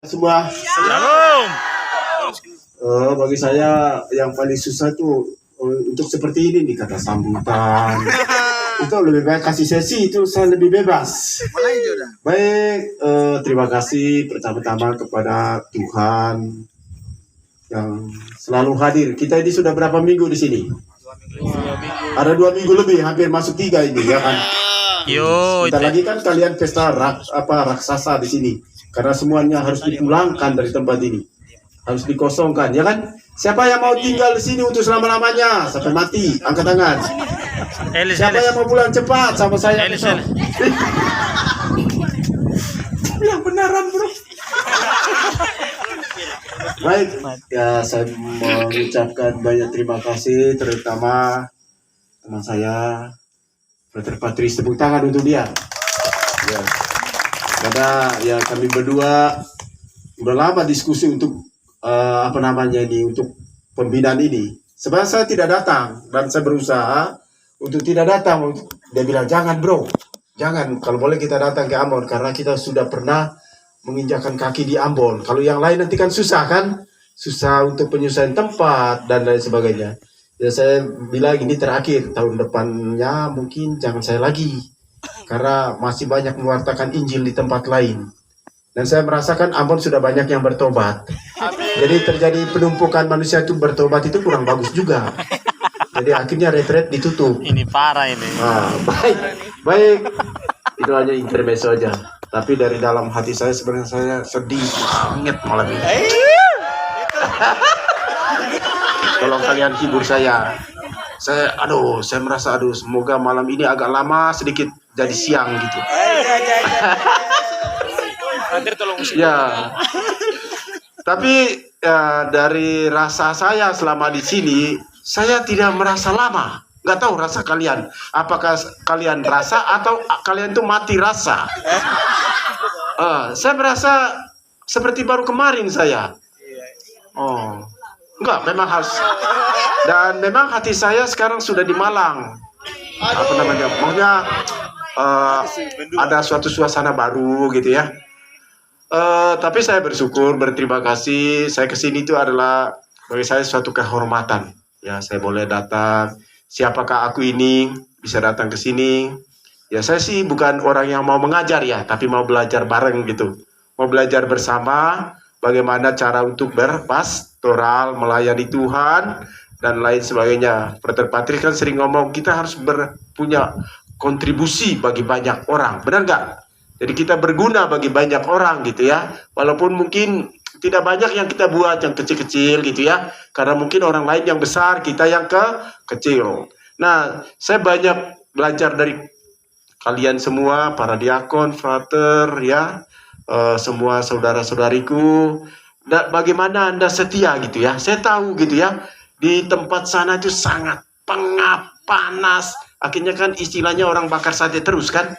Semua. Shalom. Bagi saya yang paling susah itu untuk seperti ini nih, kata sambutan. Itu lebih baik kasih sesi, itu saya lebih bebas. Baik, terima kasih pertama-tama kepada Tuhan yang selalu hadir. Kita ini sudah berapa minggu di sini? 2 minggu. Ada 2 minggu lebih, hampir masuk 3 ini, ya kan? Yo, Bentar lagi kan kalian pesta raksasa di sini, karena semuanya harus dipulangkan dari tempat ini, harus dikosongkan, ya kan? Siapa yang mau tinggal di sini untuk selama-lamanya sampai mati, angkat tangan. Siapa yang mau pulang cepat sama saya? Yang beneran, bro. Baik, ya saya mengucapkan banyak terima kasih, terutama teman saya, Brother Patris, tepuk tangan untuk dia. Ya. Karena ya kami berdua udah lama diskusi untuk untuk pembinaan ini. Sebenarnya saya tidak datang dan saya berusaha untuk tidak datang. Dia bilang jangan bro, jangan. Kalau boleh kita datang ke Ambon karena kita sudah pernah menginjakan kaki di Ambon. Kalau yang lain nanti kan susah kan, susah untuk penyusuan tempat dan lain sebagainya. Ya saya bilang ini terakhir, tahun depannya mungkin jangan saya lagi karena masih banyak mewartakan Injil di tempat lain. Dan saya merasakan Ambon sudah banyak yang bertobat. Jadi terjadi penumpukan manusia itu bertobat itu kurang bagus juga. Jadi akhirnya retret ditutup. Ini parah ini. Nah, baik. Itu hanya intermezzo aja. Tapi dari dalam hati saya sebenarnya saya sedih banget malam ini. Tolong kalian hibur saya. Saya merasa semoga malam ini agak lama sedikit jadi siang gitu. Ya. Tapi dari rasa saya selama di sini, saya tidak merasa lama. Nggak tahu rasa kalian. Apakah kalian rasa atau kalian tuh mati rasa? Saya merasa seperti baru kemarin saya. Oh, enggak, memang harus. Dan memang hati saya sekarang sudah di Malang. Maksudnya ada suatu suasana baru gitu ya. Tapi saya bersyukur, berterima kasih. Saya kesini itu adalah bagi saya suatu kehormatan. Ya, saya boleh datang. Siapakah aku ini bisa datang ke sini? Ya, saya sih bukan orang yang mau mengajar ya, tapi mau belajar bareng gitu. Mau belajar bersama bagaimana cara untuk berpastoral, melayani Tuhan dan lain sebagainya. Brother Patris kan sering ngomong kita harus punya kontribusi bagi banyak orang. Benar nggak? Jadi kita berguna bagi banyak orang gitu ya. Walaupun mungkin tidak banyak yang kita buat yang kecil-kecil gitu ya. Karena mungkin orang lain yang besar, kita yang kecil. Nah, saya banyak belajar dari kalian semua, para diakon, frater ya, semua saudara-saudariku. Bagaimana Anda setia gitu ya. Saya tahu gitu ya. Di tempat sana itu sangat pengap, panas. Akhirnya kan istilahnya orang bakar sate terus kan.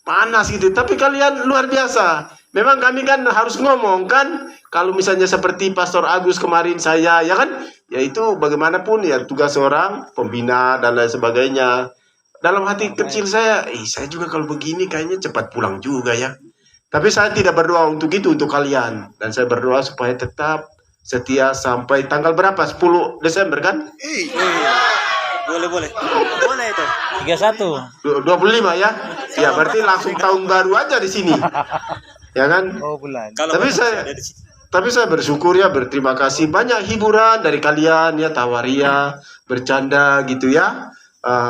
Panas gitu, tapi kalian luar biasa. Memang kami kan harus ngomong kan, kalau misalnya seperti Pastor Agus kemarin saya, ya kan, ya itu bagaimanapun ya tugas seorang pembina dan lain sebagainya. Dalam hati kecil saya juga kalau begini kayaknya cepat pulang juga ya. Tapi saya tidak berdoa untuk itu, untuk kalian. Dan saya berdoa supaya tetap setia sampai tanggal berapa? 10 Desember kan? Boleh itu. 31. 25 ya. Ya berarti langsung tahun baru aja di sini. Ya kan? Oh, bulan. Tapi saya bersyukur ya, berterima kasih banyak hiburan dari kalian ya, tawaria, bercanda gitu ya.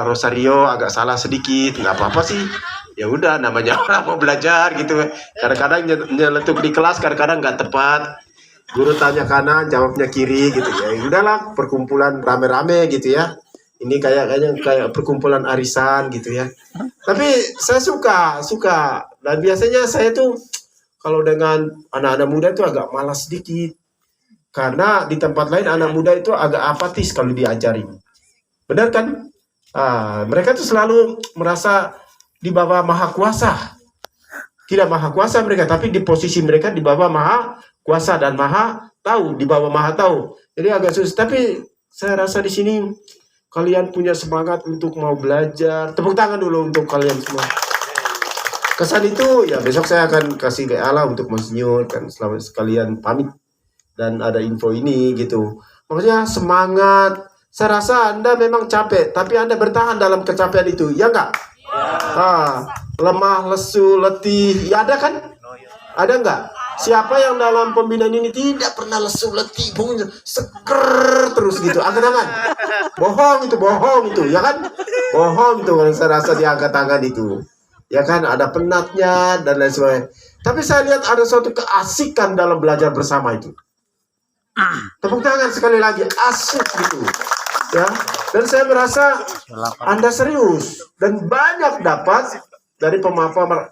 Rosario agak salah sedikit, nggak apa-apa sih. Ya udah, namanya orang mau belajar gitu. Kadang-kadang nyeletuk di kelas, kadang-kadang nggak tepat. Guru tanya kanan, jawabnya kiri gitu ya. Udahlah, perkumpulan rame-rame gitu ya. Ini kayak perkumpulan arisan gitu ya. Tapi saya suka. Dan biasanya saya tuh kalau dengan anak-anak muda itu agak malas sedikit. Karena di tempat lain anak muda itu agak apatis kalau diajarin. Benar kan? Mereka tuh selalu merasa di bawah maha kuasa. Tidak maha kuasa mereka, tapi di posisi mereka di bawah maha kuasa dan maha tahu, di bawah maha tahu. Jadi agak susah. Tapi saya rasa di sini kalian punya semangat untuk mau belajar. Tepuk tangan dulu untuk kalian semua. kesan itu ya besok saya akan kasih ke Allah untuk monsinyur kan selamat sekalian pamit dan ada info ini gitu. Maksudnya semangat. Saya rasa Anda memang capek, tapi Anda bertahan dalam kecapean itu, ya enggak? Lemah, lesu, letih, ya ada kan? Ada enggak? Siapa yang dalam pembinaan ini tidak pernah lesu, letih, pokoknya seger terus gitu, angkat tangan. Bohong itu, ya kan? Bohong itu, saya rasa diangkat tangan itu. Ya kan, ada penatnya dan lain sebagainya. Tapi saya lihat ada suatu keasikan dalam belajar bersama itu. Tepuk tangan sekali lagi, asik gitu. Ya, dan saya merasa Anda serius dan banyak dapat dari pemaparan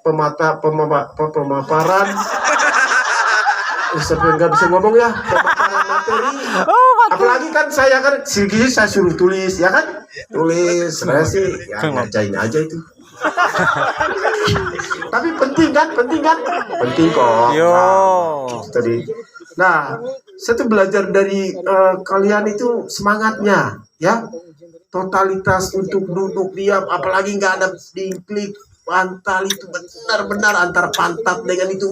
siapa yang nggak bisa ngomong ya, pemaparan materi. Apalagi kan saya kan sedikit saya suruh tulis, ya kan? Tulis, saya sih ya ngajain aja itu. Tapi penting kan? Penting kok. Yo. Gitu tadi. Nah, saya tuh belajar dari kalian itu semangatnya, ya. Totalitas untuk duduk diam, apalagi nggak ada diklik bantal itu benar-benar antara pantat dengan itu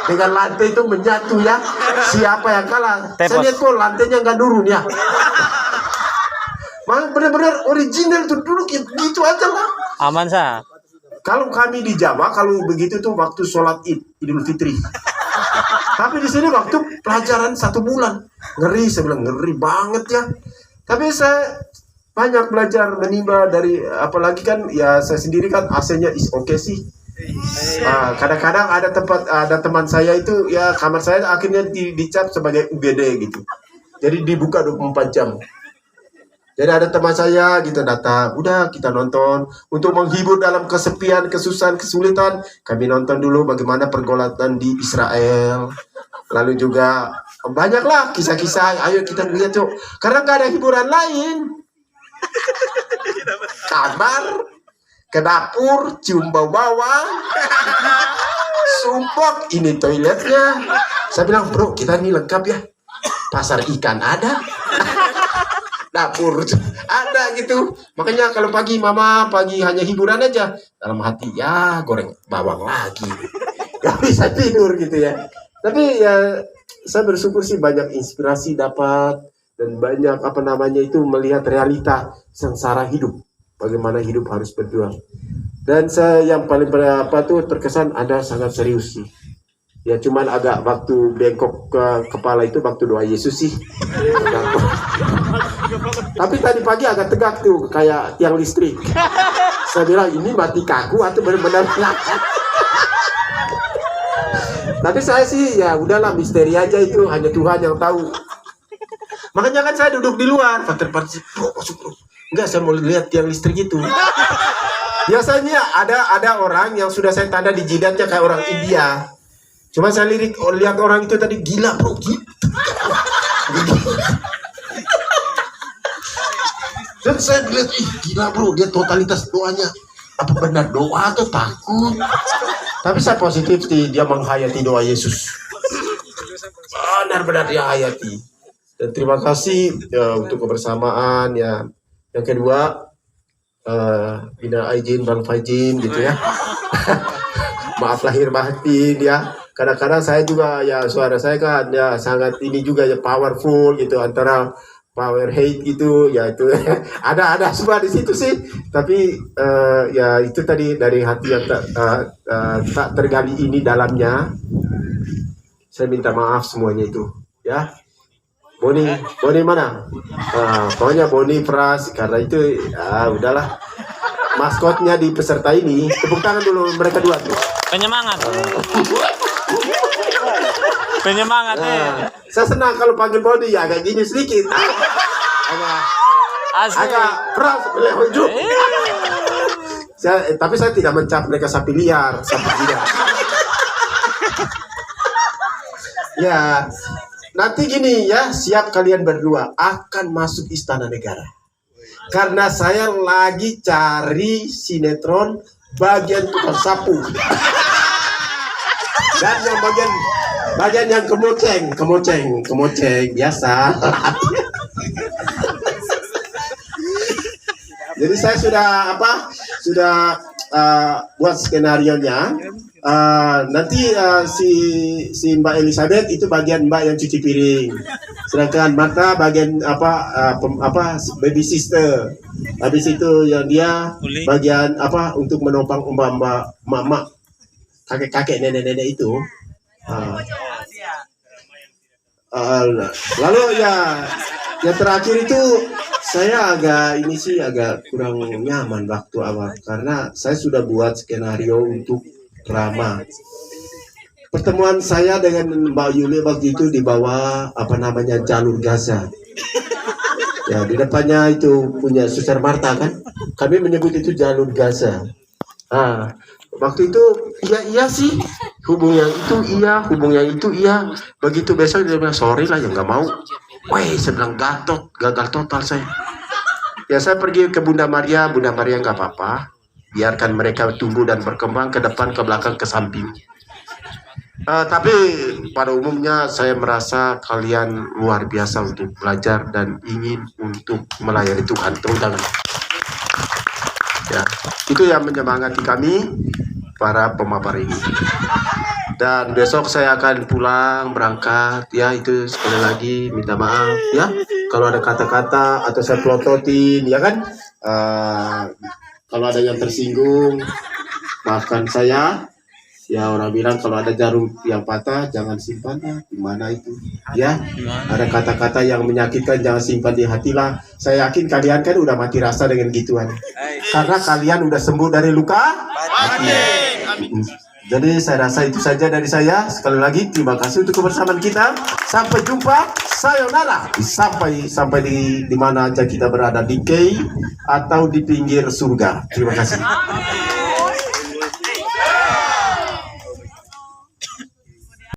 dengan lantai itu menyatu ya. Siapa yang kalah? Tepos. Saya lihat kok lantainya nggak turun ya. Benar-benar original tuh duduk gitu aja lah. Aman sah. Kalau kami di Jawa kalau begitu tuh waktu sholat Idul Fitri. Tapi di sini waktu pelajaran 1 bulan ngeri, saya bilang ngeri banget ya. Tapi saya banyak belajar menimba dari apalagi kan ya saya sendiri kan AC-nya is oke sih. Kadang-kadang ada teman saya itu ya kamar saya akhirnya dicap sebagai UGD gitu. Jadi dibuka 24 jam. Jadi ada teman saya gitu datang, udah kita nonton untuk menghibur dalam kesepian, kesusahan, kesulitan. Kami nonton dulu bagaimana pergolatan di Israel. Lalu juga banyaklah kisah-kisah. Ayo kita lihat yuk. Karena nggak ada hiburan lain. Kamar, ke dapur, cium bau bawang, sumpok, ini toiletnya. Saya bilang bro kita ini lengkap ya. Pasar ikan ada. Dapur ada gitu. Makanya kalau pagi mama pagi hanya hiburan aja, dalam hati ya goreng bawang lagi, gak bisa tidur gitu ya. Tapi ya saya bersyukur sih banyak inspirasi dapat dan banyak itu melihat realita sengsara hidup, bagaimana hidup harus berjuang. Dan saya yang paling terkesan Anda sangat serius sih. Ya cuman agak waktu bengkok ke kepala itu waktu doa Yesus sih. Tapi tadi pagi agak tegak tuh kayak tiang listrik. Saya bilang ini mati kaku atau benar-benar Tapi saya sih ya udahlah misteri aja itu, hanya Tuhan yang tahu. Makanya kan saya duduk di luar, bro, masuk bro. Enggak, saya mau lihat tiang listrik itu. Biasanya ada orang yang sudah saya tanda di jidatnya kayak orang India. Cuma saya lihat orang itu tadi gila bro, gitu. Dan saya lihat, gila bro, dia totalitas doanya. Apa benar doa atau takut? Tapi saya positif sih, dia menghayati doa Yesus. Benar-benar dia hayati. Dan terima kasih untuk kebersamaan ya. Yang kedua, bina aijin, bang faijin gitu ya. Maaf lahir batin ya. Kadang-kadang saya juga ya suara saya kan ya sangat ini juga ya powerful gitu, antara power hate gitu ya itu ada semua di situ sih. Tapi ya itu tadi dari hati yang tak tergali ini dalamnya. Saya minta maaf semuanya itu ya. Boni mana? Pokoknya Boni Pras karena itu ya udahlah. Maskotnya di peserta ini, tepuk tangan dulu mereka dua tuh. Penyemangat. Penyemangat Saya senang kalau panggil Boni ya agak gini sedikit. Agak keras beliau hujung. Tapi saya tidak mencap mereka sapi liar, sapi liar. Ya, nanti gini ya, siap kalian berdua akan masuk Istana Negara. Karena saya lagi cari sinetron bagian tukang sapu. Dan yang bagian yang kemoceng biasa. Jadi saya sudah buat skenario-nya. Nanti si Mbak Elizabeth itu bagian Mbak yang cuci piring, sedangkan Martha bagian baby sister. Habis itu yang dia bagian untuk menopang mbak kakek nenek itu. Lalu ya yang terakhir itu saya agak kurang nyaman waktu awal karena saya sudah buat skenario untuk drama. Pertemuan saya dengan Mbak Yuli waktu itu di bawah jalur Gaza. Ya, di depannya itu punya Suster Marta kan. Kami menyebut itu jalur Gaza. Waktu itu iya sih, hubung yang itu iya. Begitu besok dia bilang sorry lah, ya nggak mau. Wah, saya bilang gagal total saya. Ya saya pergi ke Bunda Maria nggak apa-apa. Biarkan mereka tumbuh dan berkembang ke depan, ke belakang, ke samping. Tapi pada umumnya saya merasa kalian luar biasa untuk belajar dan ingin untuk melayani Tuhan. Tepuk tangan. Ya, itu yang menyemangati kami para pemabar ini. Dan besok saya akan pulang berangkat. Ya, itu sekali lagi minta maaf ya kalau ada kata-kata atau saya pelototin ya kan. Kalau ada yang tersinggung, maafkan saya. Ya orang bilang kalau ada jarum yang patah jangan simpan ya. Gimana itu? Ya, ada kata-kata yang menyakitkan jangan simpan di hati lah. Saya yakin kalian kan udah mati rasa dengan gituan. Karena kalian udah sembuh dari luka hati. Jadi saya rasa itu saja dari saya. Sekali lagi terima kasih untuk kebersamaan kita. Sampai jumpa. Sayonara. Sampai di mana aja kita berada, di K atau di pinggir surga. Terima kasih.